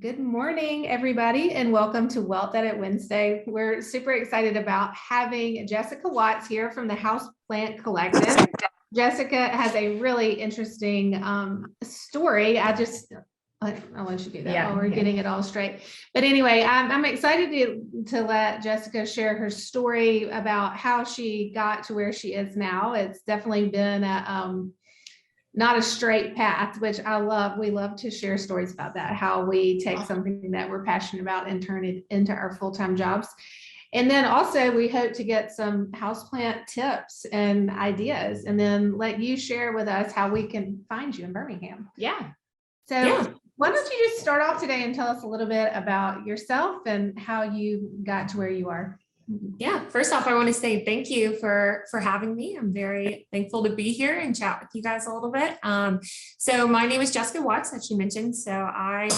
Good morning, everybody, and welcome to Wealth Edit Wednesday. We're super excited about having Jessica Watts here from the House Plant Collective. Jessica has a really interesting story. I'll let you do that while we're getting it all straight. But anyway, I'm excited to let Jessica share her story about how she got to where she is now. It's definitely been not a straight path, which I love. We love to share stories about that, how we take something that we're passionate about and turn it into our full-time jobs. And then also we hope to get some houseplant tips and ideas, and then let you share with us how we can find you in Birmingham. So why don't you just start off today and tell us a little bit about yourself and how you got to where you are? Yeah, first off, I want to say thank you for having me. I'm very thankful to be here and chat with you guys a little bit. So my name is Jessica Watts, as you mentioned. So I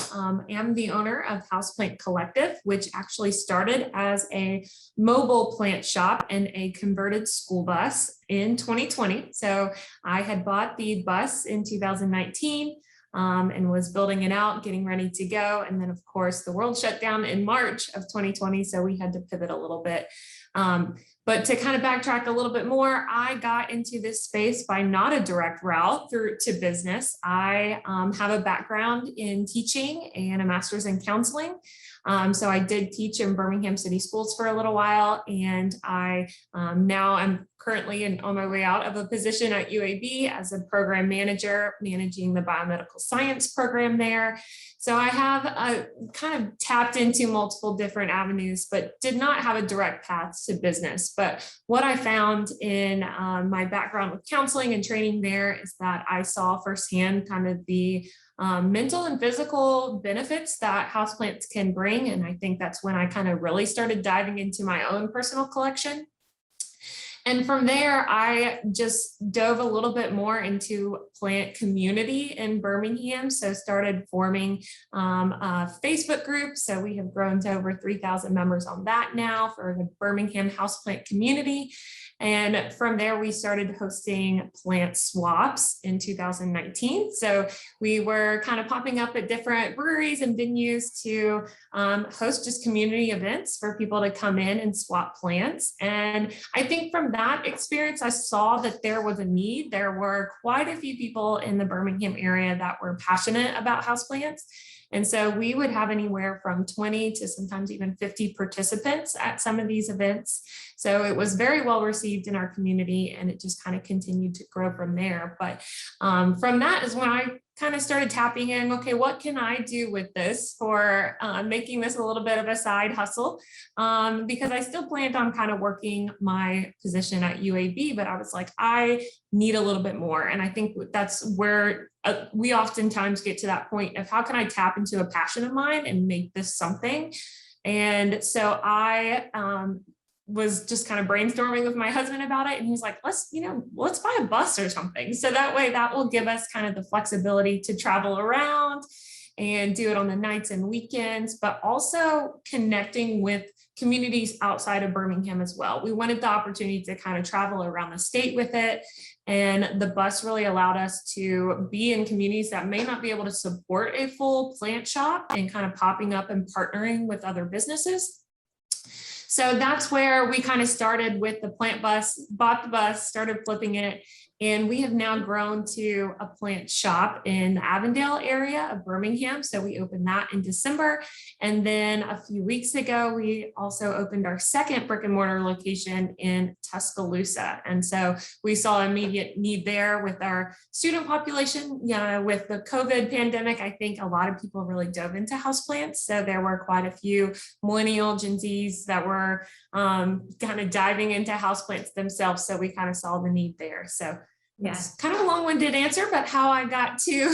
am the owner of Houseplant Collective, which actually started as a mobile plant shop and a converted school bus in 2020. So I had bought the bus in 2019. And was building it out, getting ready to go. And then, of course, the world shut down in March of 2020. So we had to pivot a little bit. But to kind of backtrack a little bit more, I got into this space by not a direct route through to business. I have a background in teaching and a master's in counseling. So I did teach in Birmingham City Schools for a little while, and I now I'm currently on my way out of a position at UAB as a program manager, managing the biomedical science program there. So I have kind of tapped into multiple different avenues, but did not have a direct path to business. But what I found in my background with counseling and training there is that I saw firsthand kind of the mental and physical benefits that houseplants can bring. And I think that's when I kind of really started diving into my own personal collection. And from there, I just dove a little bit more into plant community in Birmingham. So started forming a Facebook group. So we have grown to over 3,000 members on that now for the Birmingham houseplant community. And from there, we started hosting plant swaps in 2019. So we were kind of popping up at different breweries and venues to host just community events for people to come in and swap plants. And I think from that experience, I saw that there was a need. There were quite a few people in the Birmingham area that were passionate about houseplants. And so we would have anywhere from 20 to sometimes even 50 participants at some of these events. So it was very well received in our community, and it just kind of continued to grow from there. But from that is when I kind of started tapping in, okay, what can I do with this for making this a little bit of a side hustle? Because I still planned on kind of working my position at UAB, but I was like, I need a little bit more. And I think that's where we oftentimes get to that point of how can I tap into a passion of mine and make this something? And so I was just kind of brainstorming with my husband about it. And he was like, let's buy a bus or something. So that way that will give us kind of the flexibility to travel around and do it on the nights and weekends, but also connecting with communities outside of Birmingham as well. We wanted the opportunity to kind of travel around the state with it. And the bus really allowed us to be in communities that may not be able to support a full plant shop and kind of popping up and partnering with other businesses. So that's where we kind of started with the plant bus, bought the bus, started flipping it. And we have now grown to a plant shop in the Avondale area of Birmingham. So we opened that in December. And then a few weeks ago, we also opened our second brick and mortar location in Tuscaloosa. And so we saw immediate need there with our student population. With the COVID pandemic, I think a lot of people really dove into houseplants. So there were quite a few millennial Gen Zs that were kind of diving into houseplants themselves. So we kind of saw the need there. So yes, kind of a long-winded answer, but how I got to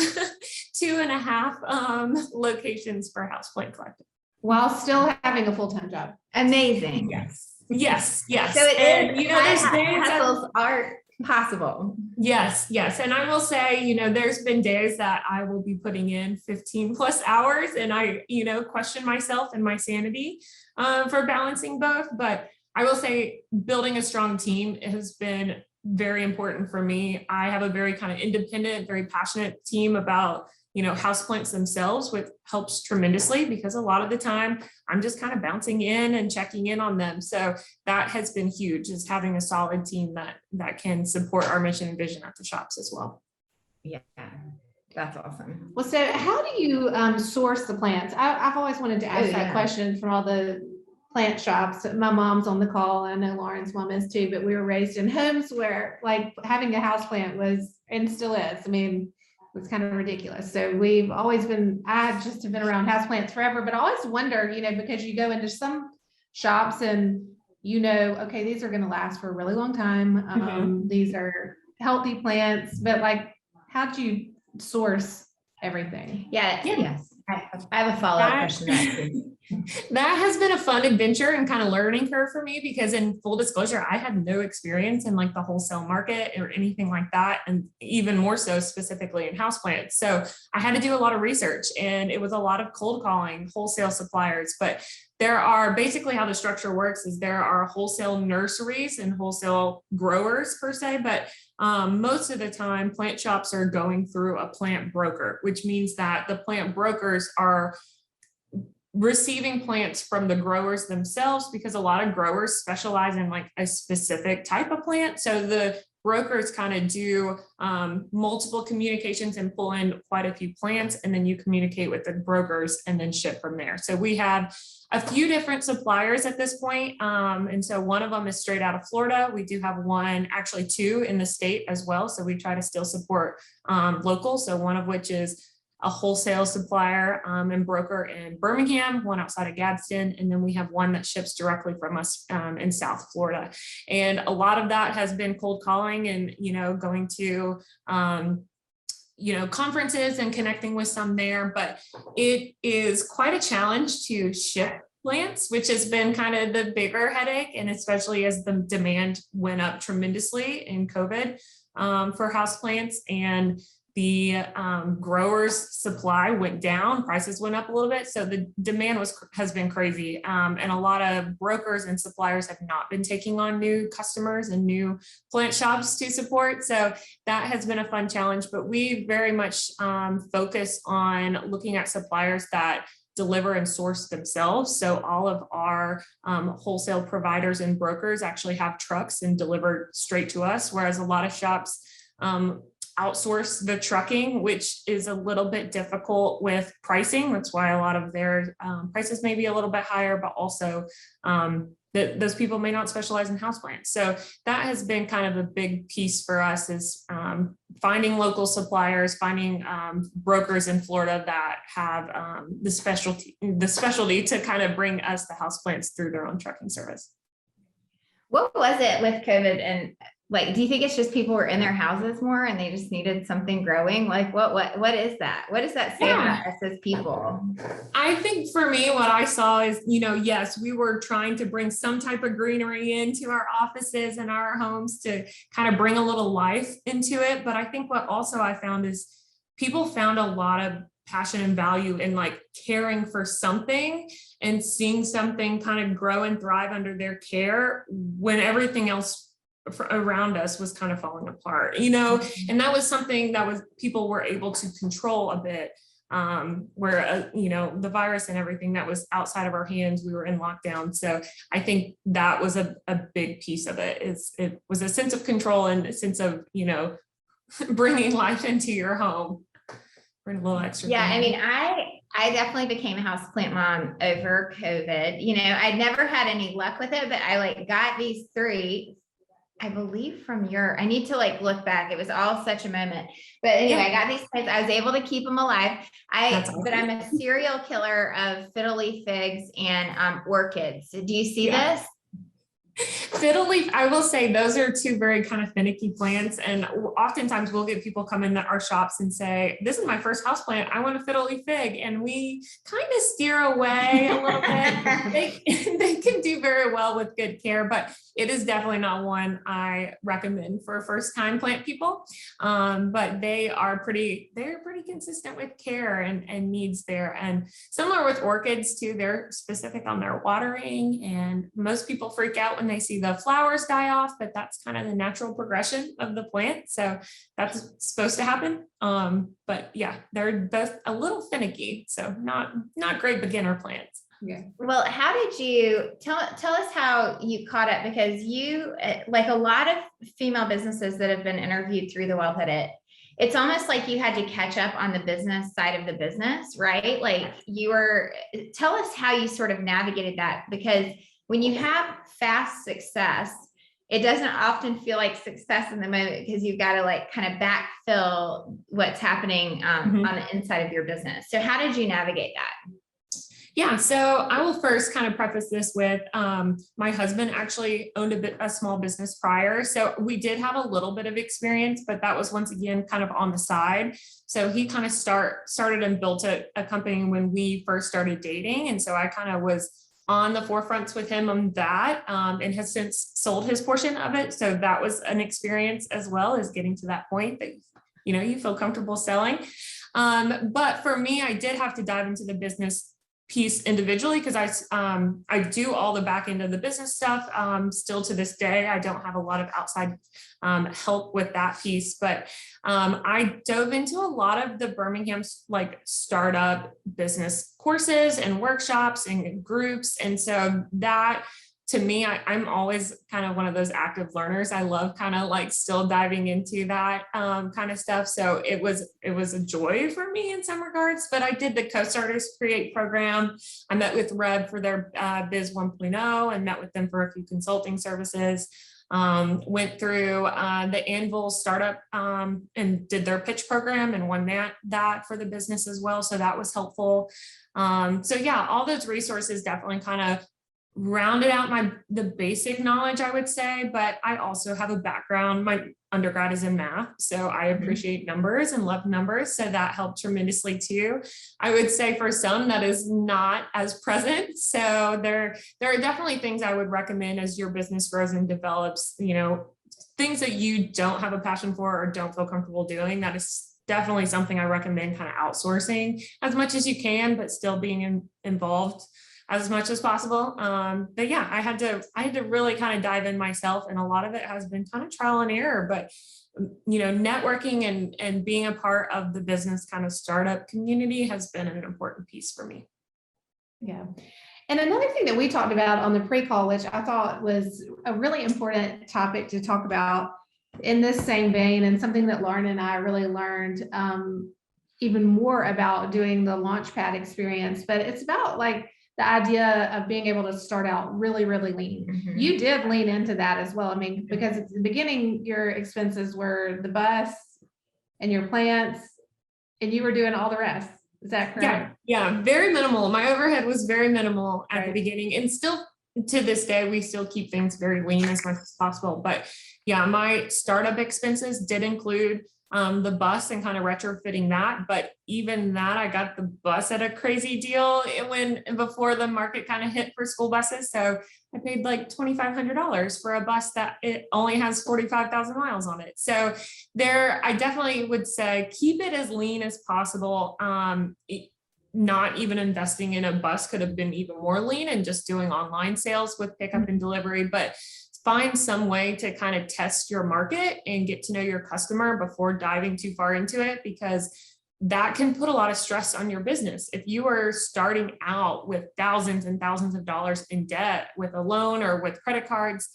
2.5 locations for Houseplant Collective. While still having a full-time job. Amazing. Yes. So there's hustles are possible. Yes. And I will say, there's been days that I will be putting in 15 plus hours and I, question myself and my sanity for balancing both. But I will say building a strong team has been very important for me. I have a very kind of independent, very passionate team about houseplants themselves, which helps tremendously because a lot of the time I'm just kind of bouncing in and checking in on them. So that has been huge, is having a solid team that can support our mission and vision at the shops as well. Yeah, that's awesome. Well, so how do you source the plants? I've always wanted to ask that question from all the plant shops. My mom's on the call. I know Lauren's mom is too, but we were raised in homes where like having a house plant was, and still is, I mean, it's kind of ridiculous. So we've always been, I just have been around houseplants forever, but I always wonder, because you go into some shops and okay, these are going to last for a really long time. These are healthy plants, but like, how do you source everything? Yes. I have a follow-up question to that too. That has been a fun adventure and kind of learning curve for me, because in full disclosure, I had no experience in like the wholesale market or anything like that. And even more so specifically in houseplants. So I had to do a lot of research, and it was a lot of cold calling wholesale suppliers. But there are basically, how the structure works is there are wholesale nurseries and wholesale growers per se, but most of the time plant shops are going through a plant broker, which means that the plant brokers are receiving plants from the growers themselves, because a lot of growers specialize in like a specific type of plant. So the brokers kind of do multiple communications and pull in quite a few plants, and then you communicate with the brokers and then ship from there. So we have a few different suppliers at this point. And so one of them is straight out of Florida. We do have one, actually two in the state as well. So we try to still support local. So one of which is a wholesale supplier and broker in Birmingham, one outside of Gadsden, and then we have one that ships directly from us in South Florida. And a lot of that has been cold calling and, going to, conferences and connecting with some there, but it is quite a challenge to ship plants, which has been kind of the bigger headache. And especially as the demand went up tremendously in COVID for houseplants, and the growers' supply went down, prices went up a little bit. So the demand has been crazy. And a lot of brokers and suppliers have not been taking on new customers and new plant shops to support. So that has been a fun challenge, but we very much focus on looking at suppliers that deliver and source themselves. So all of our wholesale providers and brokers actually have trucks and deliver straight to us, whereas a lot of shops outsource the trucking, which is a little bit difficult with pricing. That's why a lot of their prices may be a little bit higher, but also those people may not specialize in houseplants. So that has been kind of a big piece for us, is finding local suppliers, finding brokers in Florida that have the specialty to kind of bring us the houseplants through their own trucking service. What was it with COVID? And like, do you think it's just people were in their houses more and they just needed something growing? Like, what is that? What does that say about us as people? I think for me, what I saw is, yes, we were trying to bring some type of greenery into our offices and our homes to kind of bring a little life into it. But I think what also I found is people found a lot of passion and value in like caring for something and seeing something kind of grow and thrive under their care when everything else around us was kind of falling apart, and that was something that people were able to control a bit, where, the virus and everything that was outside of our hands, we were in lockdown. So I think that was a big piece of it. It was a sense of control and a sense of, bringing life into your home. Bring a little extra. Yeah. I mean, I definitely became a houseplant mom over COVID. I'd never had any luck with it, but I got these three, I believe I need to look back. It was all such a moment, but anyway, I got these plants. I was able to keep them alive. But I'm a serial killer of Fiddly Figs and Orchids. Do you see this? Fiddly, I will say those are two very kind of finicky plants, and oftentimes we'll get people come into our shops and say, "This is my first house plant. I want a Fiddly Fig," and we kind of steer away a little bit. They can do very well with good care, but it is definitely not one I recommend for first-time plant people. But they're pretty consistent with care and needs there. And similar with orchids too, they're specific on their watering, and most people freak out when and they see the flowers die off, but that's kind of the natural progression of the plant. So that's supposed to happen. But yeah, they're both a little finicky. So not great beginner plants. Yeah. Well, how did you tell us how you caught up? Because you, like a lot of female businesses that have been interviewed through the Wealth Edit, it's almost like you had to catch up on the business side of the business, right? Like tell us how you sort of navigated that, because when you have fast success, it doesn't often feel like success in the moment because you've got to like kind of backfill what's happening on the inside of your business. So how did you navigate that? Yeah, so I will first kind of preface this with my husband actually owned a small business prior. So we did have a little bit of experience, but that was once again kind of on the side. So he kind of started and built a company when we first started dating. And so I kind of was on the forefronts with him on that and has since sold his portion of it. So that was an experience as well, as getting to that point that, you know, you feel comfortable selling. But for me, I did have to dive into the business piece individually because I do all the back end of the business stuff. Still to this day, I don't have a lot of outside help with that piece, but I dove into a lot of the Birmingham's like startup business courses and workshops and groups. And so that, to me, I'm always kind of one of those active learners. I love kind of like still diving into that kind of stuff. So it was a joy for me in some regards, but I did the Co-Starters Create program. I met with Rev for their Biz 1.0 and met with them for a few consulting services. Went through the Anvil startup and did their pitch program and won that for the business as well. So that was helpful. So yeah, all those resources definitely kind of rounded out the basic knowledge, I would say, but I also have a background. My undergrad is in math, so I appreciate numbers and love numbers. So that helped tremendously too. I would say for some that is not as present. So there are definitely things I would recommend as your business grows and develops, you know, things that you don't have a passion for or don't feel comfortable doing. That is definitely something I recommend kind of outsourcing as much as you can, but still being involved as much as possible. But yeah, I had to really kind of dive in myself, and a lot of it has been kind of trial and error, but you know, networking and being a part of the business kind of startup community has been an important piece for me. Yeah. And another thing that we talked about on the pre-call, which I thought was a really important topic to talk about in this same vein, and something that Lauren and I really learned even more about doing the Launchpad experience, but it's about like the idea of being able to start out really, really lean. You did lean into that as well. I mean, because at the beginning, your expenses were the bus and your plants, and you were doing all the rest. Is that correct? Yeah, very minimal. My overhead was very minimal at the beginning, and still to this day, we still keep things very lean as much as possible. But yeah, my startup expenses did include the bus and kind of retrofitting that. But even that, I got the bus at a crazy deal before the market kind of hit for school buses. So I paid like $2,500 for a bus that it only has 45,000 miles on it. So I definitely would say keep it as lean as possible. Not even investing in a bus could have been even more lean, and just doing online sales with pickup and delivery, but find some way to kind of test your market and get to know your customer before diving too far into it, because that can put a lot of stress on your business. If you are starting out with thousands and thousands of dollars in debt with a loan or with credit cards,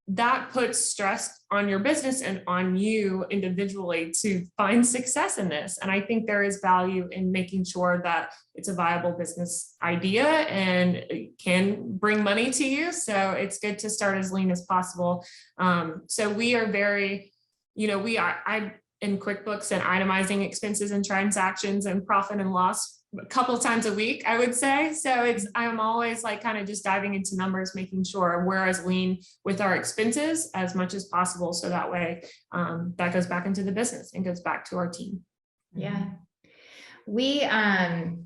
that puts stress on your business and on you individually to find success in this. And I think there is value in making sure that it's a viable business idea and it can bring money to you. So it's good to start as lean as possible. So we are very, I in QuickBooks and itemizing expenses and transactions and profit and loss a couple of times a week, I would say. So I'm always like kind of just diving into numbers, making sure we're as lean with our expenses as much as possible. So that way that goes back into the business and goes back to our team. Yeah. I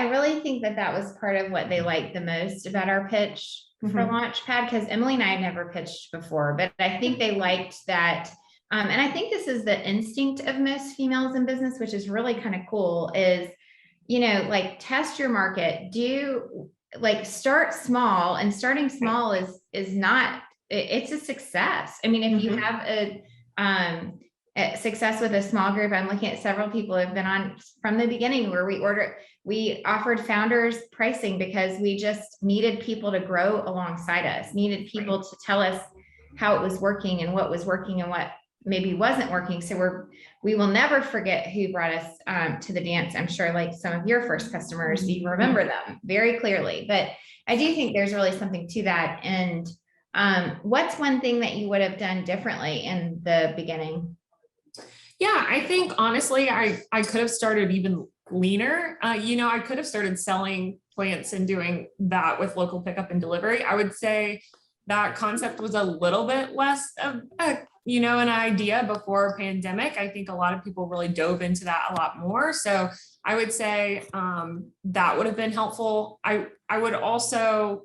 really think that was part of what they liked the most about our pitch for Launchpad, because Emily and I had never pitched before, but I think they liked that. And I think this is the instinct of most females in business, which is really kind of cool, is like test your market, do like start small, and starting small is not, it's a success. I mean, if you have a success with a small group, I'm looking at several people who have been on from the beginning where we offered founders pricing because we just needed people to grow alongside us, needed people to tell us how it was working and what was working and what maybe wasn't working. So we will never forget who brought us to the dance. I'm sure like some of your first customers, you remember them very clearly, but I do think there's really something to that. And what's one thing that you would have done differently in the beginning? Yeah, I think honestly, I could have started even leaner. I could have started selling plants and doing that with local pickup and delivery. I would say that concept was a little bit less of an idea before pandemic. I think a lot of people really dove into that a lot more. So I would say that would have been helpful. I would also,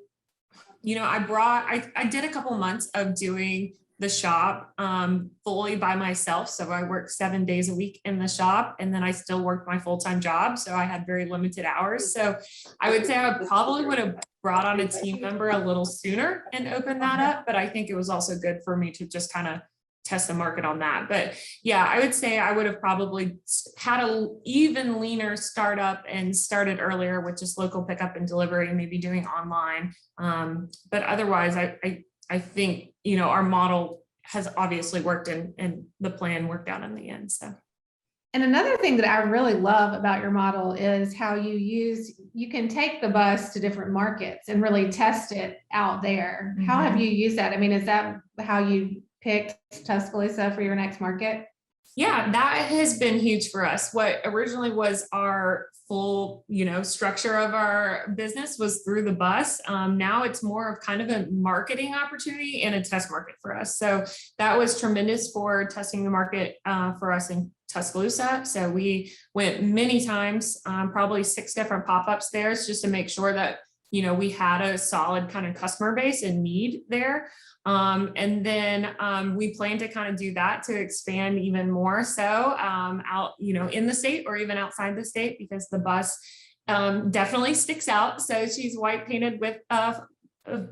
I did a couple months of doing the shop fully by myself. So I worked 7 days a week in the shop, and then I still worked my full-time job. So I had very limited hours. So I would say I probably would have brought on a team member a little sooner and opened that up. But I think it was also good for me to just kind of test the market on that. But yeah, I would say I would have probably had a even leaner startup and started earlier with just local pickup and delivery, maybe doing online. But otherwise, I think, our model has obviously worked and the plan worked out in the end. So. And another thing that I really love about your model is how you can take the bus to different markets and really test it out there. Mm-hmm. How have you used that? I mean, is that how you picked Tuscaloosa for your next market? Yeah, that has been huge for us. What originally was our full, structure of our business was through the bus. Now it's more of kind of a marketing opportunity and a test market for us. So that was tremendous for testing the market for us in Tuscaloosa. So we went many times, probably 6 different pop-ups there just to make sure that, we had a solid kind of customer base and need there. And then we plan to kind of do that to expand even more so out, in the state or even outside the state, because the bus definitely sticks out. So she's white painted with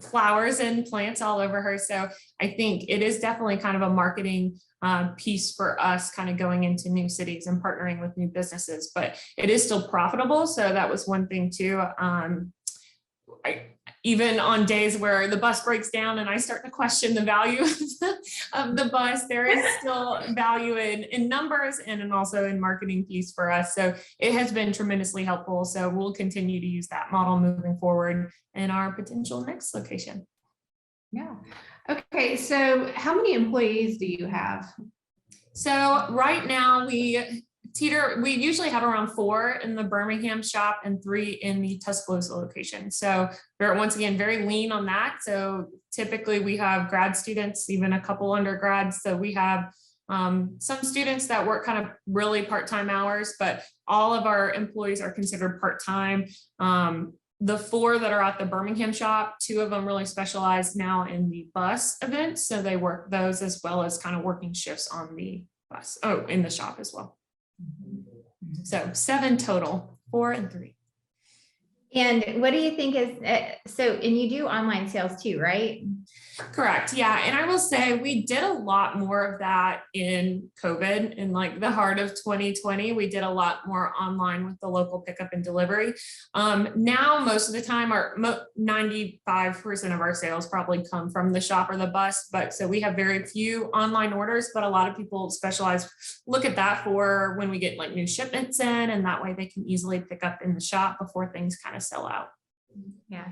flowers and plants all over her. So I think it is definitely kind of a marketing piece for us kind of going into new cities and partnering with new businesses, but it is still profitable. So that was one thing too. Even on days where the bus breaks down and I start to question the value of the bus, there is still value in numbers and also in marketing piece for us. So it has been tremendously helpful. So we'll continue to use that model moving forward in our potential next location. Yeah. Okay. So how many employees do you have? So right now we usually have around 4 in the Birmingham shop and 3 in the Tuscaloosa location. So we're once again very lean on that. So typically we have grad students, even a couple undergrads. So we have some students that work kind of really part-time hours, but all of our employees are considered part-time. The 4 that are at the Birmingham shop, 2 of them really specialize now in the bus events. So they work those as well as kind of working shifts on the bus, in the shop as well. So 7 total, 4 and 3. And what do you think is, and you do online sales too, right? Correct. Yeah. And I will say we did a lot more of that in COVID, in like the heart of 2020. We did a lot more online with the local pickup and delivery. Now, most of the time, 95% of our sales probably come from the shop or the bus. But so we have very few online orders, but a lot of people look at that for when we get like new shipments in, and that way they can easily pick up in the shop before things kind of sell out. Yeah.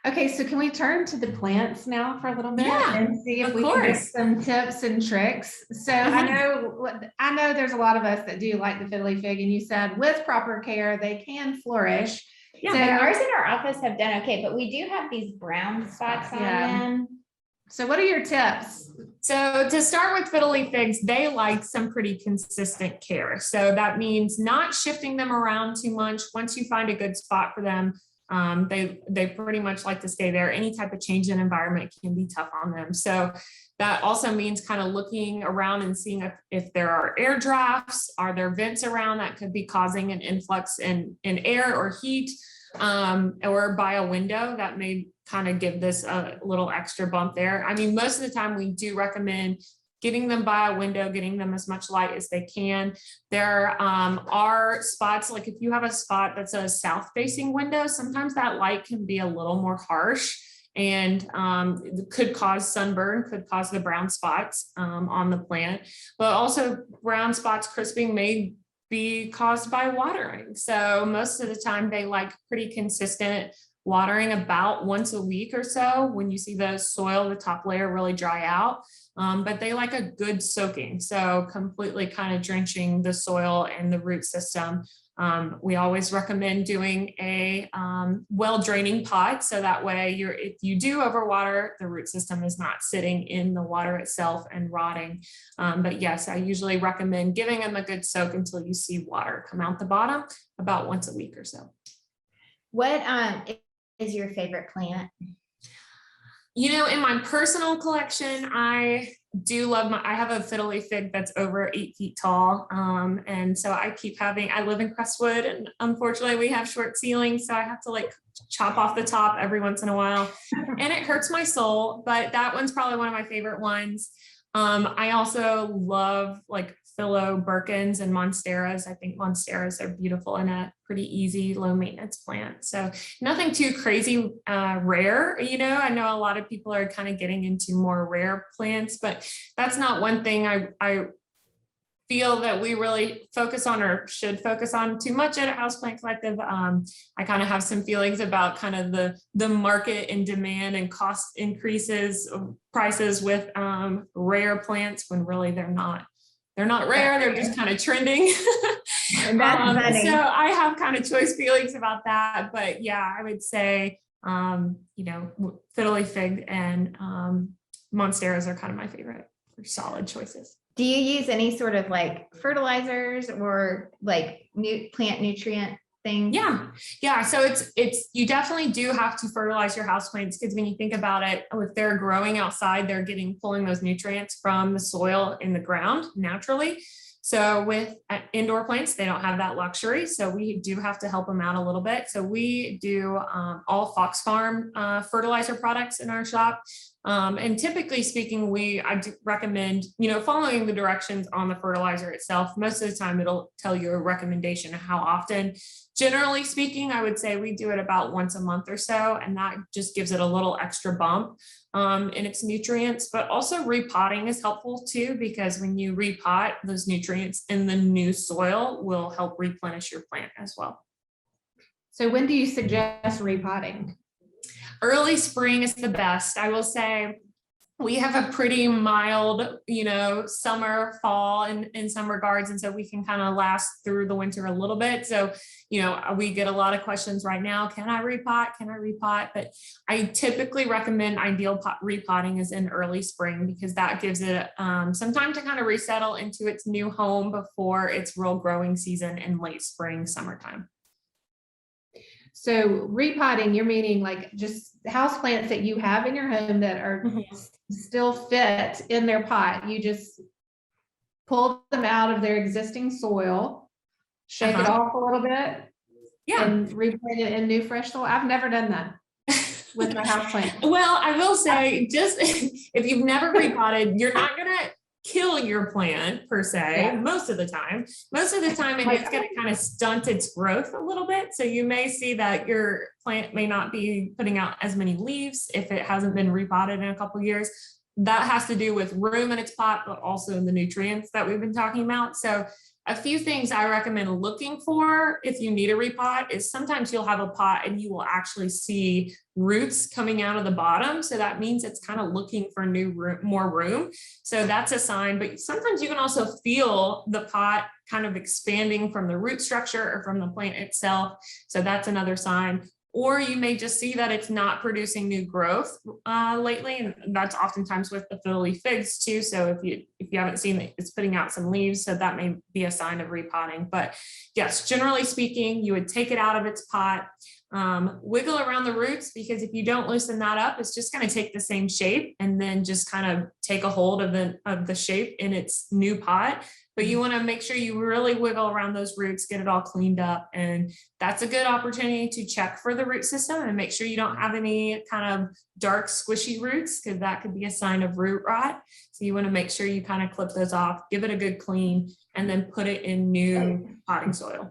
Okay, so can we turn to the plants now for a little bit and see if we can get some tips and tricks? So I know there's a lot of us that do like the Fiddly Fig, and you said with proper care they can flourish. Yeah, so ours in our office have done okay, but we do have these brown spots on them. So what are your tips? So to start with Fiddly Figs, they like some pretty consistent care. So that means not shifting them around too much. Once you find a good spot for them, they pretty much like to stay there. Any type of change in environment can be tough on them. So that also means kind of looking around and seeing if there are air drafts, are there vents around that could be causing an influx in air or heat. or by a window, that may kind of give this a little extra bump there. I mean, most of the time we do recommend getting them by a window, getting them as much light as they can. There are spots, like if you have a spot that's a south facing window, sometimes that light can be a little more harsh and could cause sunburn, could cause the brown spots on the plant, but also brown spots crisping may be caused by watering. So most of the time they like pretty consistent watering about once a week or so when you see the soil, the top layer really dry out. But they like a good soaking. So completely kind of drenching the soil and the root system. We always recommend doing a well draining pot. So that way if you do overwater, the root system is not sitting in the water itself and rotting. But yes, I usually recommend giving them a good soak until you see water come out the bottom about once a week or so. What is your favorite plant? You know, in my personal collection, I do love I have a Fiddly Fig that's over 8 feet tall. And so I live in Crestwood and unfortunately we have short ceilings. So I have to like chop off the top every once in a while and it hurts my soul, but that one's probably one of my favorite ones. I also love like Philo Birkins and Monsteras. I think Monsteras are beautiful and a pretty easy, low maintenance plant. So nothing too crazy rare. You know, I know a lot of people are kind of getting into more rare plants, but that's not one thing I feel that we really focus on or should focus on too much at a Houseplant Collective. I kind of have some feelings about kind of the market and demand and cost increases prices with rare plants when really they're not rare, they're just kind of trending. And that's funny. So I have kind of choice feelings about that, but yeah, I would say, you know, Fiddly Fig and Monsteras are kind of my favorite for solid choices. Do you use any sort of like fertilizers or like plant nutrient things? Yeah. So it's you definitely do have to fertilize your houseplants because when you think about it, if they're growing outside, they're pulling those nutrients from the soil in the ground naturally. So with indoor plants, they don't have that luxury. So we do have to help them out a little bit. So we do all Fox Farm fertilizer products in our shop. And typically speaking, I do recommend, you know, following the directions on the fertilizer itself. Most of the time it'll tell you a recommendation of how often. Generally speaking, I would say we do it about once a month or so, and that just gives it a little extra bump in its nutrients. But also repotting is helpful too, because when you repot, those nutrients in the new soil will help replenish your plant as well. So when do you suggest repotting? Early spring is the best. I will say we have a pretty mild, you know, summer, fall in some regards. And so we can kind of last through the winter a little bit. So, you know, we get a lot of questions right now. Can I repot? Can I repot? But I typically recommend ideal repotting is in early spring because that gives it some time to kind of resettle into its new home before its real growing season in late spring, summertime. So repotting, you're meaning like just house plants that you have in your home that are still fit in their pot. You just pull them out of their existing soil, shake it off a little bit, and replant it in new fresh soil. I've never done that with my house plant. Well, I will say, just if you've never repotted, you're not gonna kill your plant per se. Most of the time, and it's going to kind of stunt its growth a little bit. So you may see that your plant may not be putting out as many leaves if it hasn't been repotted in a couple of years. That has to do with room in its pot, but also the nutrients that we've been talking about. So a few things I recommend looking for if you need a repot is sometimes you'll have a pot and you will actually see roots coming out of the bottom. So that means it's kind of looking for more room. So that's a sign, but sometimes you can also feel the pot kind of expanding from the root structure or from the plant itself. So that's another sign. Or you may just see that it's not producing new growth lately. And that's oftentimes with the Fiddly Figs too. So if you haven't seen it, it's putting out some leaves. So that may be a sign of repotting. But yes, generally speaking, you would take it out of its pot, wiggle around the roots, because if you don't loosen that up, it's just going to take the same shape and then just kind of take a hold of the shape in its new pot. but you want to make sure you really wiggle around those roots, get it all cleaned up. And that's a good opportunity to check for the root system and make sure you don't have any kind of dark squishy roots, because that could be a sign of root rot. So you want to make sure you kind of clip those off, give it a good clean, and then put it in new potting soil.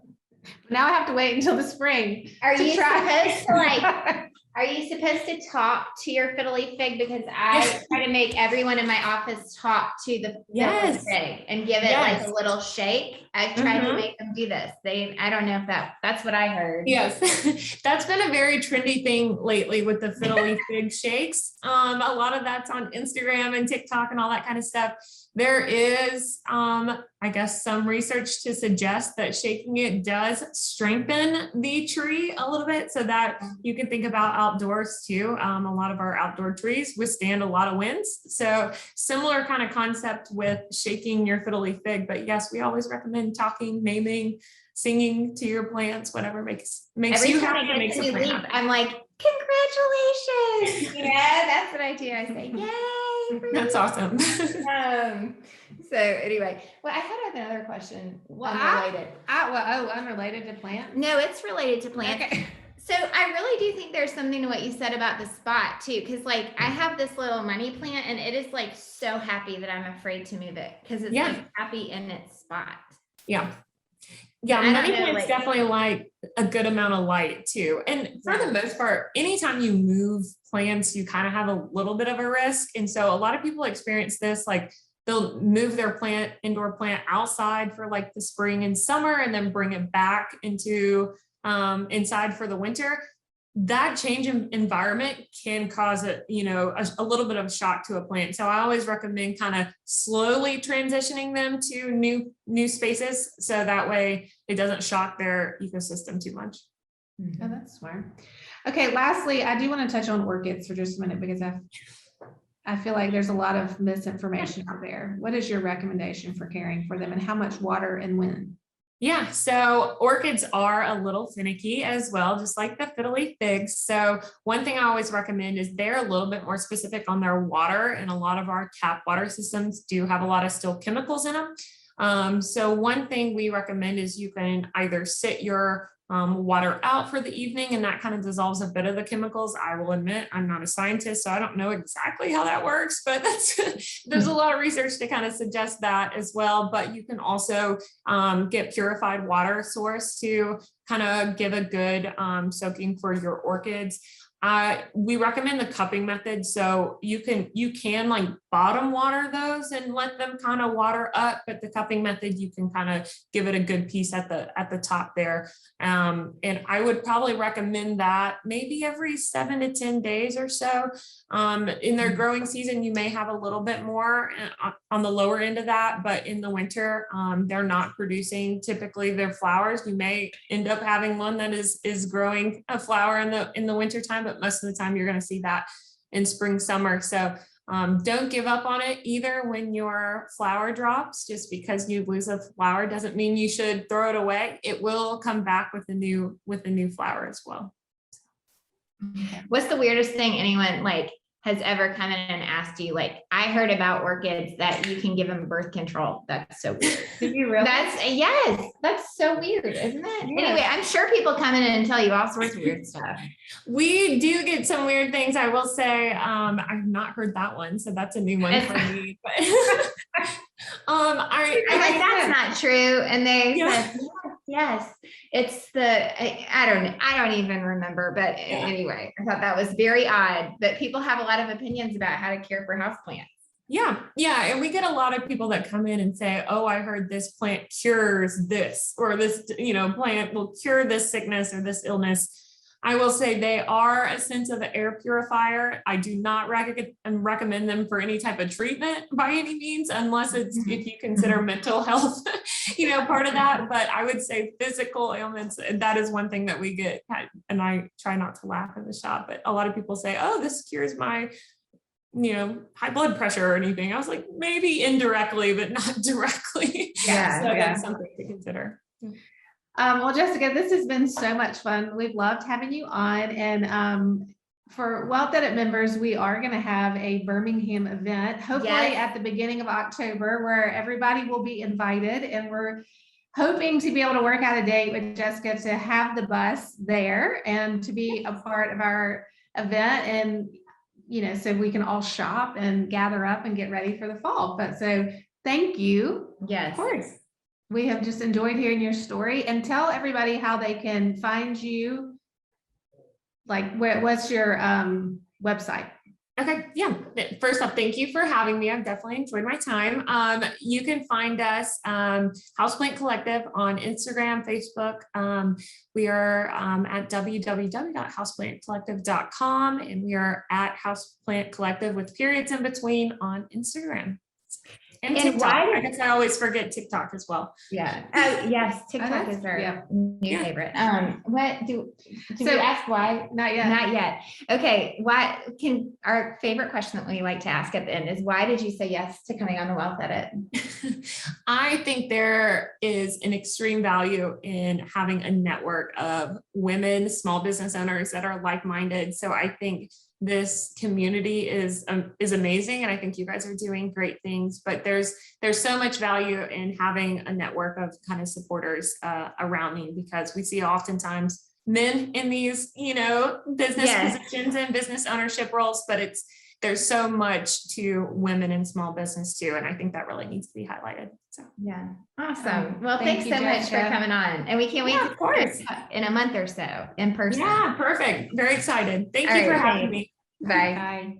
Now I have to wait until the spring. Are to you try. supposed to like, are you supposed to talk to your Fiddly Fig? Because I try to make everyone in my office talk to the Yes. Fiddly Fig and give it like a little shake. I've tried to make them do this. I don't know if that's what I heard. Yes, that's been a very trendy thing lately with the Fiddly Fig shakes. A lot of that's on Instagram and TikTok and all that kind of stuff. There is, I guess, some research to suggest that shaking it does strengthen the tree a little bit, so that you can think about outdoors too. A lot of our outdoor trees withstand a lot of winds. So similar kind of concept with shaking your Fiddly Fig. But yes, we always recommend talking, naming, singing to your plants, whatever makes Every you time happy, I makes get a the new plant leaf, happy. I'm like, congratulations. Yeah, that's what I do. I say, yay. For That's you. awesome. So anyway, well, I had another question. Well, Unrelated. Unrelated to plant. No, it's related to plants. Okay. So I really do think there's something to what you said about the spot too. Cause like I have this little money plant and it is like so happy that I'm afraid to move it because it's like happy in its spot. Yeah. Yeah, money plants definitely like a good amount of light too. And for the most part, anytime you move plants, you kind of have a little bit of a risk. And so a lot of people experience this, like they'll move their indoor plant outside for like the spring and summer, and then bring it back into inside for the winter. That change in environment can cause a little bit of a shock to a plant. So I always recommend kind of slowly transitioning them to new spaces, so that way it doesn't shock their ecosystem too much. Oh, that's smart. Okay, lastly, I do want to touch on orchids for just a minute, because I feel like there's a lot of misinformation out there. What is your recommendation for caring for them, and how much water and when? Yeah, so orchids are a little finicky as well, just like the Fiddly Figs. So one thing I always recommend is they're a little bit more specific on their water, and a lot of our tap water systems do have a lot of still chemicals in them. So one thing we recommend is you can either sit your water out for the evening, and that kind of dissolves a bit of the chemicals. I will admit I'm not a scientist, so I don't know exactly how that works, but there's a lot of research to kind of suggest that as well. But you can also get purified water source to kind of give a good soaking for your orchids. We recommend the cupping method. So you can like bottom water those and let them kind of water up, but the cupping method, you can kind of give it a good piece at the top there. And I would probably recommend that maybe every 7 to 10 days or so. In their growing season, you may have a little bit more on the lower end of that, but in the winter, they're not producing typically their flowers. You may end up having one that is growing a flower in the winter time, but most of the time you're going to see that in spring, summer. So don't give up on it either when your flower drops. Just because you lose a flower doesn't mean you should throw it away. It will come back with a new flower as well. What's the weirdest thing anyone like has ever come in and asked you? Like, I heard about orchids that you can give them birth control. That's so weird. Did you really? That's so weird, isn't it? Yeah. Anyway, I'm sure people come in and tell you all sorts of weird stuff. We do get some weird things. I will say, I've not heard that one, so that's a new one for me. But I'm like, that's not true. And they said, yes, it's I don't even remember, but anyway, I thought that was very odd, but people have a lot of opinions about how to care for houseplants. Yeah. And we get a lot of people that come in and say, oh, I heard this plant cures this, or this, plant will cure this sickness or this illness. I will say they are a sense of an air purifier. I do not recommend them for any type of treatment by any means, unless it's if you consider mental health, part of that. But I would say physical ailments, that is one thing that we get, and I try not to laugh in the shop, but a lot of people say, oh, this cures my high blood pressure or anything. I was like, maybe indirectly, but not directly. That's something to consider. Well, Jessica, this has been so much fun. We've loved having you on, and for Wealth Edit members, we are going to have a Birmingham event, hopefully Yes. at the beginning of October, where everybody will be invited, and we're hoping to be able to work out a date with Jessica to have the bus there and to be a part of our event, and so we can all shop and gather up and get ready for the fall. But so thank you. Yes. Of course. We have just enjoyed hearing your story, and tell everybody how they can find you. Like, what's your website? Okay, yeah. First off, thank you for having me. I've definitely enjoyed my time. You can find us Houseplant Collective on Instagram, Facebook. We are at www.houseplantcollective.com, and we are at Houseplant Collective with periods in between on Instagram. And TikTok. I guess I always forget TikTok as well. Yeah. Yes. TikTok is our new favorite. What do we ask why? Not yet. Not yet. Okay. Our favorite question that we like to ask at the end is, why did you say yes to coming on the Wealth Edit? I think there is an extreme value in having a network of women, small business owners that are like-minded. So I think this community is amazing, and I think you guys are doing great things, but there's so much value in having a network of kind of supporters around me, because we see oftentimes men in these business positions and business ownership roles, but there's so much to women in small business too, and I think that really needs to be highlighted. So yeah, awesome. Well, thanks so much for coming on, and we can't wait to, of course, in a month or so in person. Yeah, perfect. Very excited. Thank you for having me. Bye. Bye.